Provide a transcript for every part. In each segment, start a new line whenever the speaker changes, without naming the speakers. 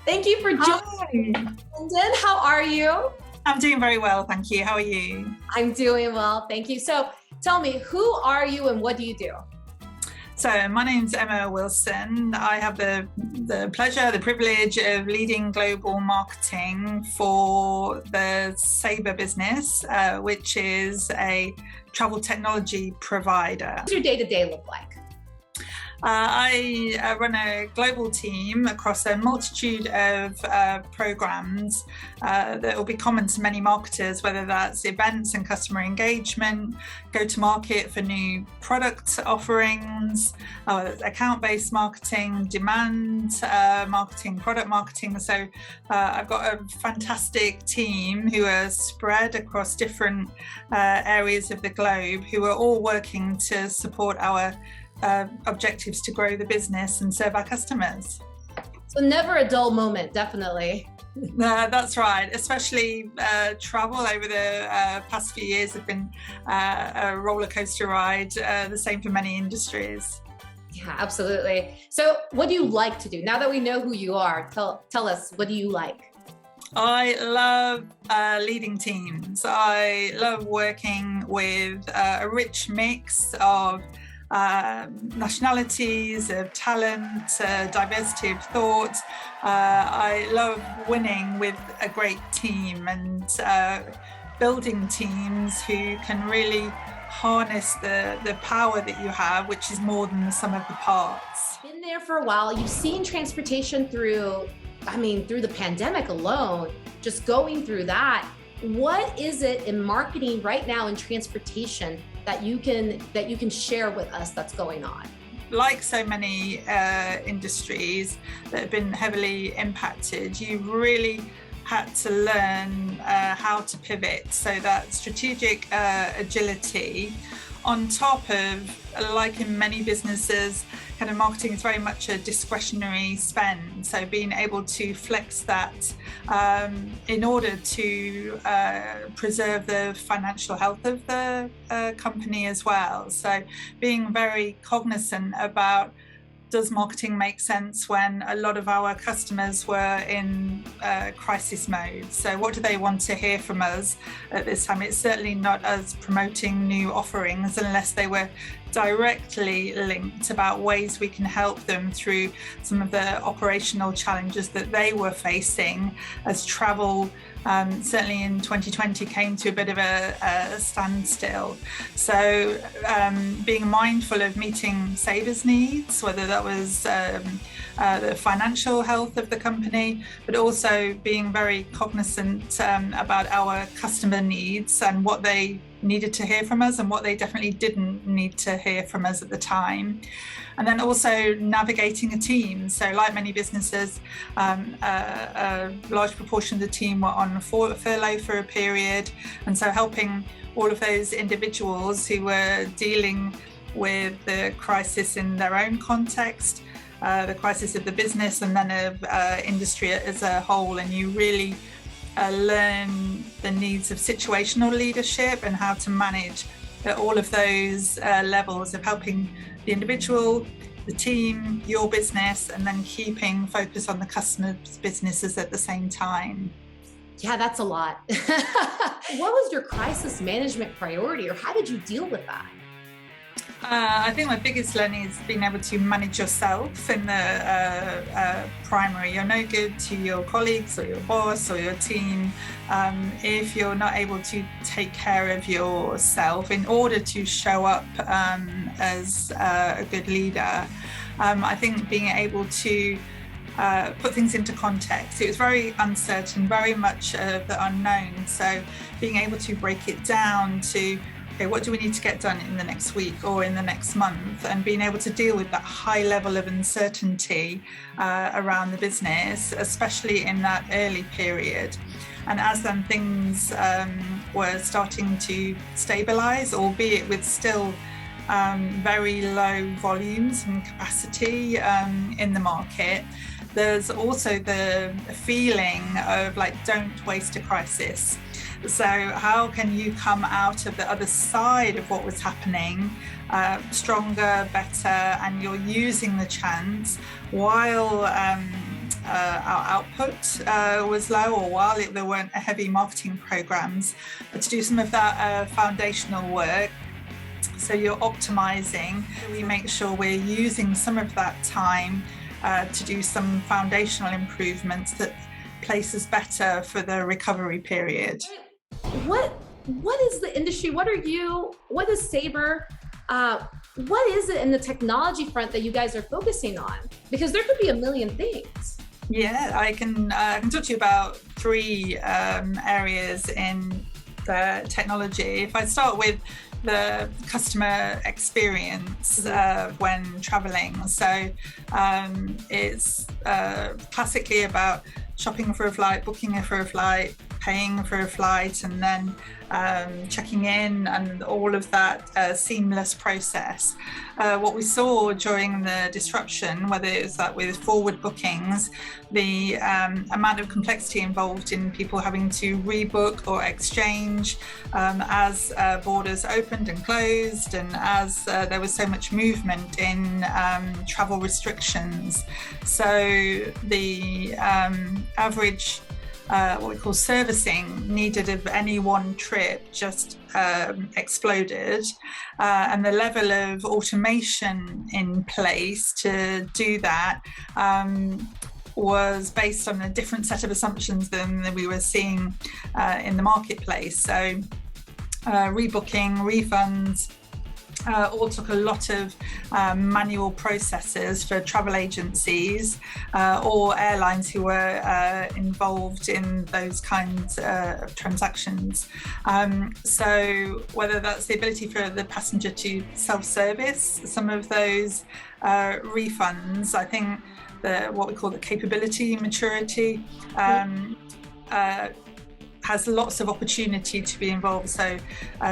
Thank you for joining. Lyndon, how are you?
I'm doing very well, thank you. How are you?
I'm doing well, thank you. So tell me, who are you and what do you do?
So my name's Emma Wilson. I have the pleasure, the privilege of leading global marketing for the Sabre business, which is a travel technology provider.
What does your day-to-day look like?
I run a global team across a multitude of programs that will be common to many marketers, whether that's events and customer engagement, go-to-market for new product offerings, account-based marketing, demand marketing, product marketing. So I've got a fantastic team who are spread across different areas of the globe who are all working to support our objectives to grow the business and serve our customers.
So never a dull moment, definitely.
That's right, especially travel over the past few years have been a roller coaster ride, the same for many industries.
Yeah, absolutely. So what do you like to do? Now that we know who you are, tell us, what do you like?
I love leading teams. I love working with a rich mix of nationalities, of talent, diversity of thought. I love winning with a great team and building teams who can really harness the power that you have, which is more than the sum of the parts.
Been there for a while. You've seen transportation through the pandemic alone, just going through that. What is it in marketing right now in transportation that you can share with us that's going on?
Like so many industries that have been heavily impacted, you've really had to learn how to pivot. So that strategic agility on top of, like in many businesses, kind of marketing is very much a discretionary spend. So being able to flex that in order to preserve the financial health of the company as well. So being very cognizant about, does marketing make sense when a lot of our customers were in crisis mode? So what do they want to hear from us at this time? It's certainly not us promoting new offerings unless they were directly linked about ways we can help them through some of the operational challenges that they were facing as travel certainly in 2020 came to a bit of a standstill. So being mindful of meeting Sabre's needs, whether that was the financial health of the company, but also being very cognizant about our customer needs and what they needed to hear from us and what they definitely didn't need to hear from us at the time. And then also navigating a team. So like many businesses, a large proportion of the team were on furlough for a period. And so helping all of those individuals who were dealing with the crisis in their own context, the crisis of the business and then of industry as a whole. And you really learn the needs of situational leadership and how to manage all of those levels of helping the individual, the team, your business, and then keeping focus on the customer's businesses at the same time.
Yeah, that's a lot. What was your crisis management priority, or how did you deal with that?
I think my biggest learning is being able to manage yourself in the primary. You're no good to your colleagues or your boss or your team if you're not able to take care of yourself in order to show up as a good leader. I think being able to put things into context. It was very uncertain, very much the unknown. So being able to break it down to, okay, what do we need to get done in the next week or in the next month, and being able to deal with that high level of uncertainty around the business, especially in that early period. And as then things were starting to stabilize, albeit with still very low volumes and capacity in the market, there's also the feeling of like, don't waste a crisis. So how can you come out of the other side of what was happening stronger, better, and you're using the chance while our output was low, or while there weren't heavy marketing programs, but to do some of that foundational work. So you're optimizing. We make sure we're using some of that time to do some foundational improvements that place us better for the recovery period.
What is the industry? What is Sabre? What is it in the technology front that you guys are focusing on? Because there could be a million things.
Yeah, I can talk to you about three areas in the technology. If I start with the customer experience when traveling. So it's classically about shopping for a flight, booking for a flight, paying for a flight, and then checking in, and all of that seamless process. What we saw during the disruption, whether it was that with forward bookings, the amount of complexity involved in people having to rebook or exchange as borders opened and closed, and as there was so much movement in travel restrictions. So the average what we call servicing needed of any one trip just exploded, and the level of automation in place to do that was based on a different set of assumptions than we were seeing in the marketplace. So rebooking, refunds, all took a lot of manual processes for travel agencies or airlines who were involved in those kinds of transactions. So whether that's the ability for the passenger to self-service some of those refunds, I think what we call the capability maturity has lots of opportunity to be involved. So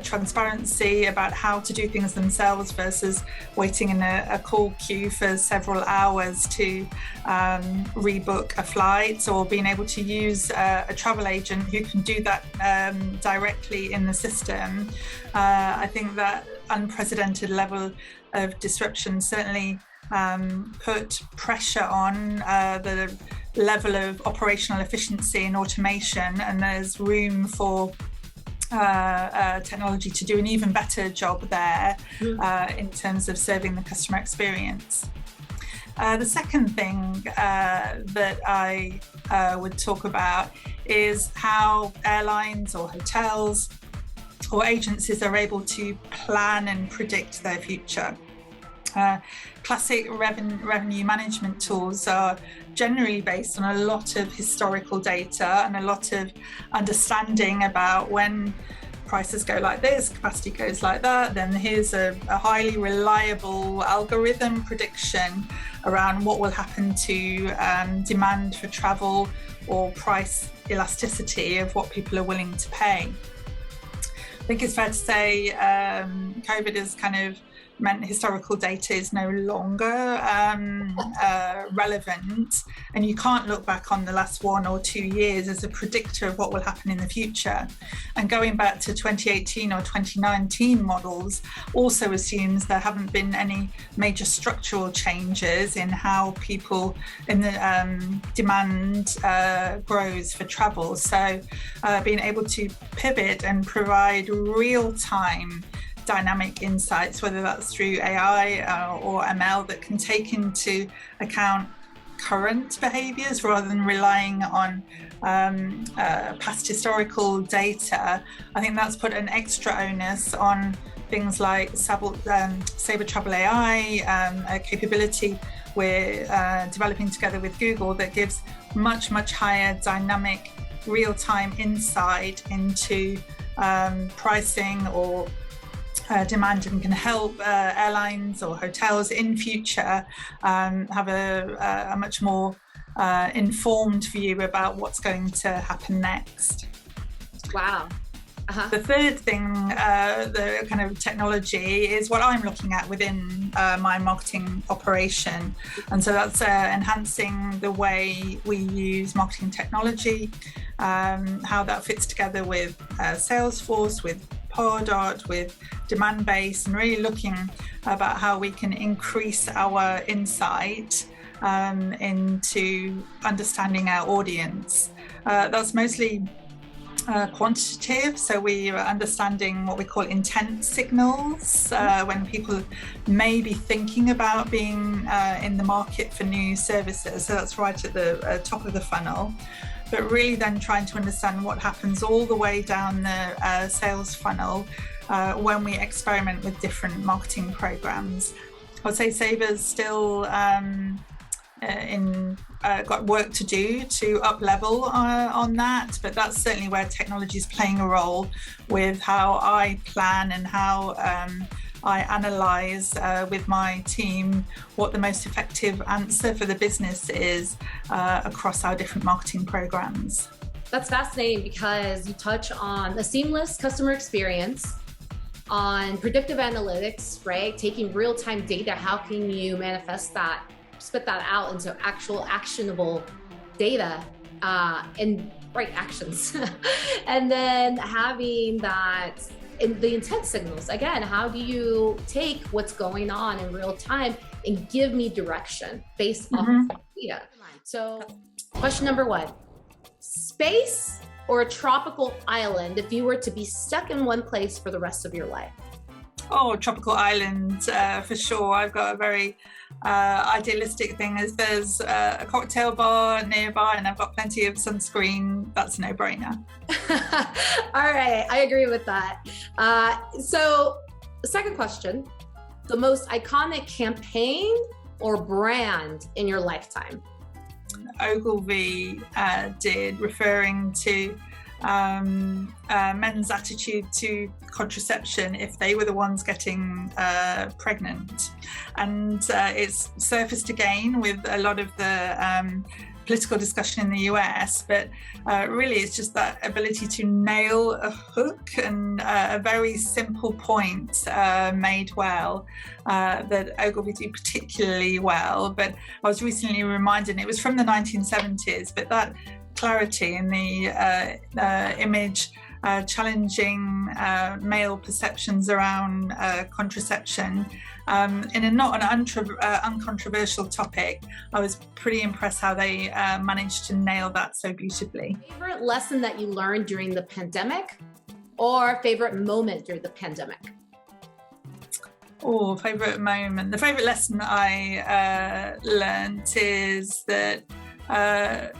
transparency about how to do things themselves versus waiting in a call queue for several hours to rebook a flight, or being able to use a travel agent who can do that directly in the system. I think that unprecedented level of disruption certainly put pressure on the level of operational efficiency and automation, and there's room for technology to do an even better job there in terms of serving the customer experience. The second thing that I would talk about is how airlines or hotels or agencies are able to plan and predict their future. Classic revenue management tools are generally based on a lot of historical data and a lot of understanding about when prices go like this, capacity goes like that, then here's a highly reliable algorithm prediction around what will happen to demand for travel or price elasticity of what people are willing to pay. I think it's fair to say COVID has kind of meant historical data is no longer relevant, and you can't look back on the last 1 or 2 years as a predictor of what will happen in the future. And going back to 2018 or 2019 models also assumes there haven't been any major structural changes in how people in the demand grows for travel. So being able to pivot and provide real-time dynamic insights, whether that's through AI or ML, that can take into account current behaviours rather than relying on past historical data. I think that's put an extra onus on things like Sabre Travel AI, a capability we're developing together with Google that gives much higher dynamic real-time insight into pricing or demand, and can help airlines or hotels in future have a much more informed view about what's going to happen next.
Wow.
The third thing, the kind of technology, is what I'm looking at within my marketing operation. And so that's enhancing the way we use marketing technology, how that fits together with Salesforce, with Pardot, with demand base, and really looking about how we can increase our insight into understanding our audience. That's mostly quantitative, so we are understanding what we call intent signals when people may be thinking about being in the market for new services. So that's right at the top of the funnel, but really then trying to understand what happens all the way down the sales funnel when we experiment with different marketing programs. I would say Sabre's still got work to do to up level on that, but that's certainly where technology is playing a role with how I plan and how I analyze with my team what the most effective answer for the business is across our different marketing programs.
That's fascinating because you touch on a seamless customer experience, on predictive analytics, right? Taking real-time data, how can you manifest that, spit that out into actual actionable data and right actions. And then having that in the intent signals, again, how do you take what's going on in real time and give me direction based off of data? So question number 1, space or a tropical island if you were to be stuck in one place for the rest of your life?
Oh, tropical island, for sure. I've got a very idealistic thing is there's a cocktail bar nearby and I've got plenty of sunscreen. That's a no-brainer.
All right, I agree with that. So the second question, the most iconic campaign or brand in your lifetime?
Ogilvy did, referring to men's attitude to contraception if they were the ones getting pregnant, and it's surfaced again with a lot of the political discussion in the US, but really it's just that ability to nail a hook and a very simple point made well that Ogilvy do particularly well. But I was recently reminded, it was from the 1970s, but that clarity in the image challenging male perceptions around contraception in a not an uncontroversial topic. I was pretty impressed how they managed to nail that so beautifully.
Favorite lesson that you learned during the pandemic or favorite moment during the pandemic?
Oh, favorite moment. The favorite lesson I learned is that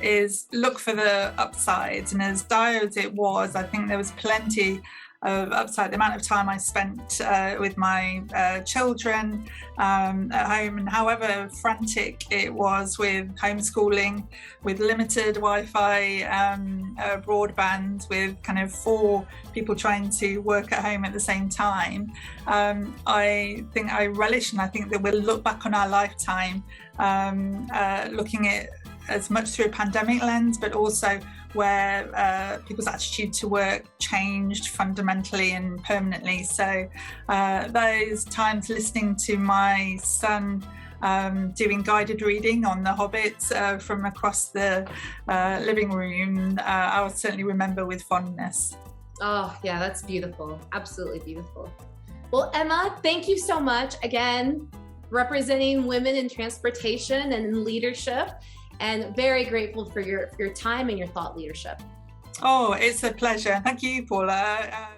is look for the upsides, and as dire as it was, I think there was plenty of upside. The amount of time I spent with my children at home, and however frantic it was with homeschooling, with limited Wi-Fi broadband, with kind of 4 people trying to work at home at the same time, I think I relish, and I think that we'll look back on our lifetime looking at as much through a pandemic lens, but also where people's attitude to work changed fundamentally and permanently. So those times listening to my son doing guided reading on The Hobbit from across the living room, I will certainly remember with fondness.
Oh yeah, that's beautiful. Absolutely beautiful. Well, Emma, thank you so much again, representing women in transportation and in leadership. And very grateful for your time and your thought leadership.
Oh, it's a pleasure. Thank you, Paula.